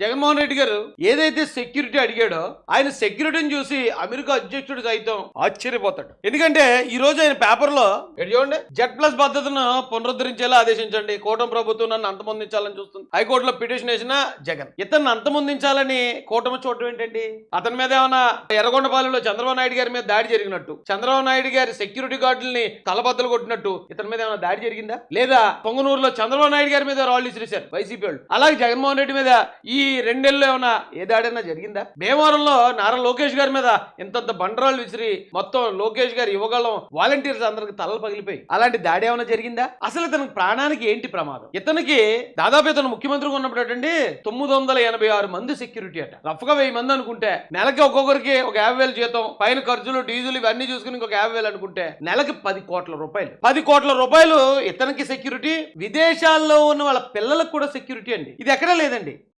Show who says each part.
Speaker 1: జగన్మోహన్ రెడ్డి గారు ఏదైతే సెక్యూరిటీ అడిగాడో ఆయన సెక్యూరిటీని చూసి అమెరికా అధ్యక్షుడు సైతం ఆశ్చర్యపోతాడు. ఎందుకంటే ఈ రోజు ఆయన పేపర్లో చూడండి, Z+ పద్ధతిను పునరుద్ధరించేలా ఆదేశించండి, కూటమి ప్రభుత్వం నన్ను అంతమొందించాలని చూస్తుంది, హైకోర్టులో పిటిషన్ వేసిన జగన్ ఇతన్ని అంతమొందించాలని కూటమి చూడటం ఏంటండి? అతని మీద ఏమైనా ఎర్రగొండపాలెంలో చంద్రబాబు నాయుడు గారి మీద దాడి జరిగినట్టు, చంద్రబాబు నాయుడు గారి సెక్యూరిటీ గార్డుల్ని తలబద్దలు కొట్టినట్టు ఇతని మీద ఏమైనా దాడి జరిగిందా? లేదా పొంగనూరులో చంద్రబాబు నాయుడు గారి మీద రాళ్ళు విసిరేశారు వైసీపీ వాళ్ళు, అలాగే జగన్మోహన్ రెడ్డి మీద ఈ 2 నెలల్లో ఏమైనా ఏ దాడైనా జరిగిందా? భీమవరంలో నారా లోకేష్ గారి మీద ఇంతంత బండరాళ్ళు విసిరి మొత్తం లోకేష్ గారి యువగలం వాలంటీర్స్ అందరికి తలలు పగిలిపోయి అలాంటి దాడి ఏమైనా జరిగిందా? అసలు ఇతనికి ప్రాణానికి ఏంటి ప్రమాదం? ఇతనికి దాదాపు ఇతను ముఖ్యమంత్రిగా ఉన్నప్పుడు అండి 986 మంది సెక్యూరిటీ అట. రఫ్ గా 1000 మంది అనుకుంటే నెలకి ఒక్కొక్కరికి ఒక 50,000 జీతం, పైన ఖర్చులు డీజిల్ ఇవన్నీ చూసుకుని ఇంకొక 50,000 అనుకుంటే నెలకి 10 కోట్ల రూపాయలు. 10 కోట్ల రూపాయలు ఇతనికి సెక్యూరిటీ, విదేశాల్లో ఉన్న వాళ్ళ పిల్లలకు కూడా సెక్యూరిటీ అండి. ఇది ఎక్కడా లేదండి.